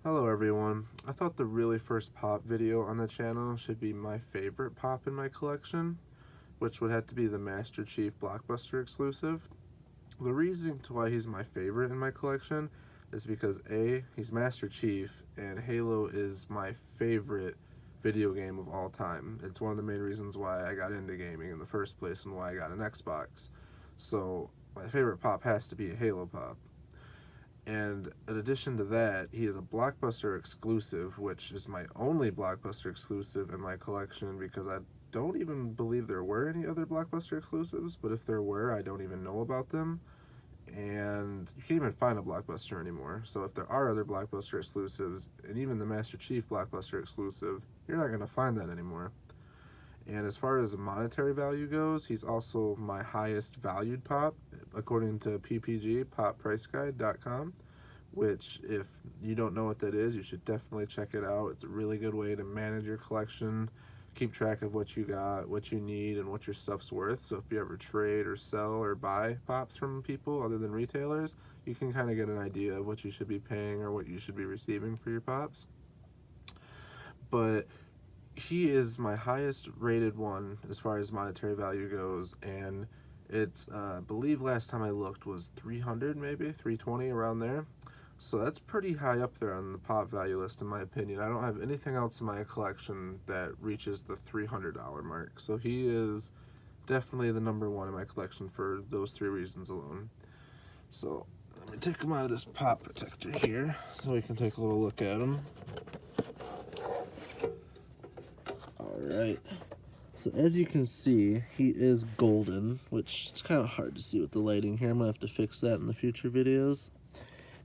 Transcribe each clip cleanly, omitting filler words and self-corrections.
Hello everyone. I thought the really first pop video on the channel should be my favorite pop in my collection, which would have to be the Master Chief Blockbuster exclusive. The reason to why he's my favorite in my collection is because A, he's Master Chief, and Halo is my favorite video game of all time. It's one of the main reasons why I got into gaming in the first place and why I got an Xbox. So my favorite pop has to be a Halo pop. And in addition to that, he is a Blockbuster exclusive, which is my only Blockbuster exclusive in my collection because I don't even believe there were any other Blockbuster exclusives, but if there were, I don't even know about them. And you can't even find a Blockbuster anymore. So if there are other Blockbuster exclusives, and even the Master Chief Blockbuster exclusive, you're not going to find that anymore. And as far as monetary value goes, he's also my highest valued pop, according to PPG, poppriceguide.com, which, if you don't know what that is, you should definitely check it out. It's a really good way to manage your collection, keep track of what you got, what you need, and what your stuff's worth. So if you ever trade or sell or buy pops from people other than retailers, you can kind of get an idea of what you should be paying or what you should be receiving for your pops. But he is my highest rated one as far as monetary value goes, and it's I believe last time I looked was 300, maybe 320, around there. So that's pretty high up there on the pop value list in my opinion. I don't have anything else in my collection that reaches the $300 mark, so he is definitely the number one in my collection for those three reasons alone. So let me take him out of this pop protector here so we can take a little look at him. Alright, so as you can see, he is golden, which it's kind of hard to see with the lighting here. I'm going to have to fix that in the future videos.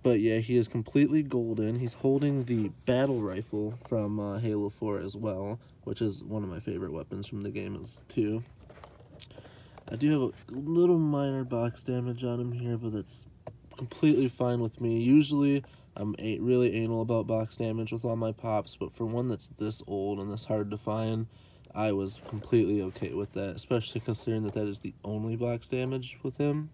But yeah, he is completely golden. He's holding the battle rifle from Halo 4 as well, which is one of my favorite weapons from the game too. I do have a little minor box damage on him here, but that's completely fine with me. Usually, I'm really anal about box damage with all my pops, but for one that's this old and this hard to find, I was completely okay with that, especially considering that that is the only box damage with him.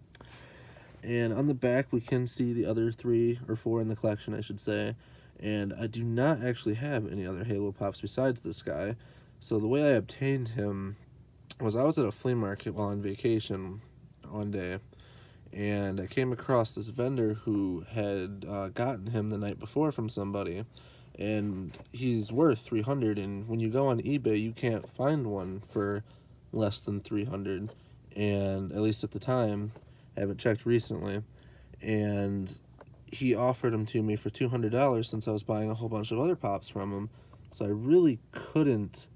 And on the back, we can see the other 3 or 4 in the collection, I should say. And I do not actually have any other Halo pops besides this guy. So the way I obtained him was I was at a flea market while on vacation one day, and I came across this vendor who had gotten him the night before from somebody, and he's worth 300, and when you go on eBay you can't find one for less than 300, and at least at the time, I haven't checked recently. And he offered them to me for $200 since I was buying a whole bunch of other pops from him, so I really couldn't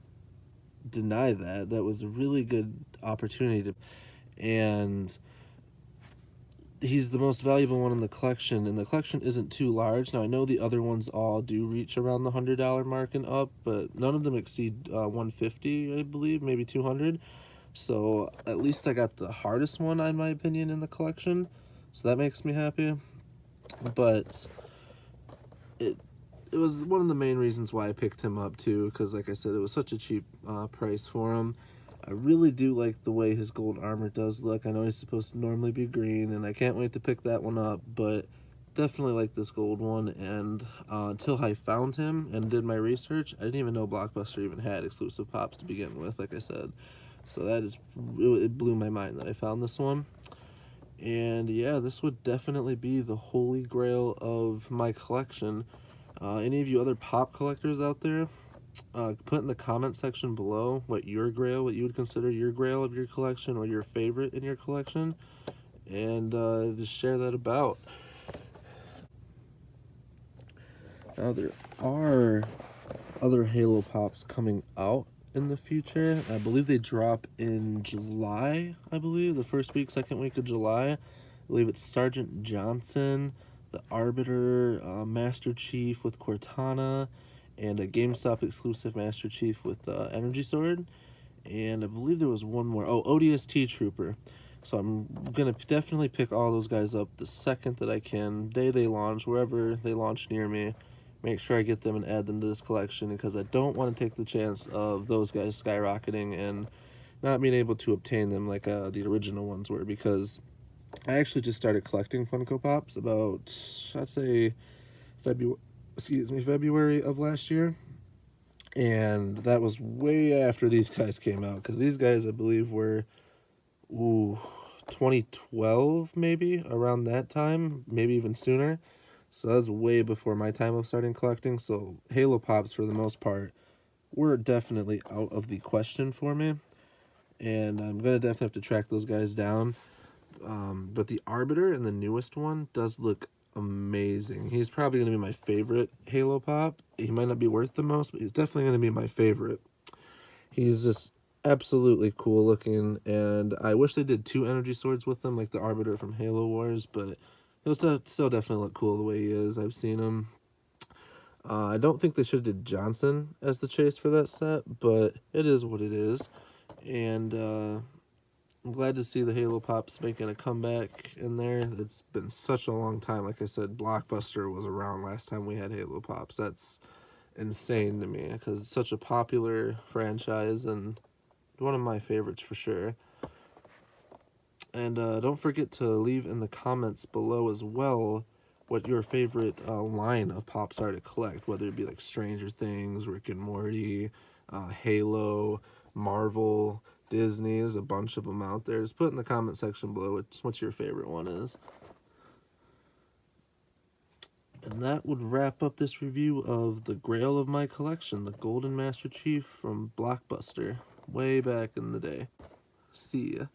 deny that. That was a really good opportunity to, and he's the most valuable one in the collection, and the collection isn't too large. Now I know the other ones all do reach around the $100 mark and up, but none of them exceed 150, I believe, maybe 200. So at least I got the hardest one, in my opinion, in the collection, so that makes me happy. But it was one of the main reasons why I picked him up too, because like I said, it was such a cheap price for him. I really do like the way his gold armor does look. I know he's supposed to normally be green, and I can't wait to pick that one up, but definitely like this gold one. And until I found him and did my research, I didn't even know Blockbuster even had exclusive pops to begin with, like I said. So that is, it blew my mind that I found this one. And yeah, this would definitely be the holy grail of my collection. Any of you other pop collectors out there, put in the comment section below what you would consider your grail of your collection or your favorite in your collection, and just share that about. Now there are other Halo pops coming out in the future. I believe they drop in July, the first week, second week of July. I believe it's Sergeant Johnson, the Arbiter, Master Chief with Cortana, and a GameStop exclusive Master Chief with Energy Sword. And I believe there was one more. Oh, ODST Trooper. So I'm going to definitely pick all those guys up the second that I can. Day they launch, wherever they launch near me. Make sure I get them and add them to this collection, because I don't want to take the chance of those guys skyrocketing and not being able to obtain them like the original ones were, because I actually just started collecting Funko Pops about, I'd say, excuse me, February of last year. And that was way after these guys came out, because these guys, I believe, were 2012, maybe, around that time, maybe even sooner. So that was way before my time of starting collecting. So Halo Pops, for the most part, were definitely out of the question for me. And I'm going to definitely have to track those guys down. But the Arbiter and the newest one does look amazing. He's probably going to be my favorite Halo Pop. He might not be worth the most, but he's definitely going to be my favorite. He's just absolutely cool looking, and I wish they did 2 energy swords with him, like the Arbiter from Halo Wars, but he'll still definitely look cool the way he is. I've seen him. I don't think they should have did Johnson as the chase for that set, but it is what it is. And I'm glad to see the Halo Pops making a comeback in there. It's been such a long time. Like I said, Blockbuster was around last time we had Halo Pops. That's insane to me, because it's such a popular franchise and one of my favorites for sure. And don't forget to leave in the comments below as well what your favorite line of Pops are to collect, whether it be like Stranger Things, Rick and Morty, Halo, Marvel, Disney. There's a bunch of them out there. Just put in the comment section below what your favorite one is. And that would wrap up this review of the grail of my collection, the Golden Master Chief from Blockbuster, way back in the day. See ya.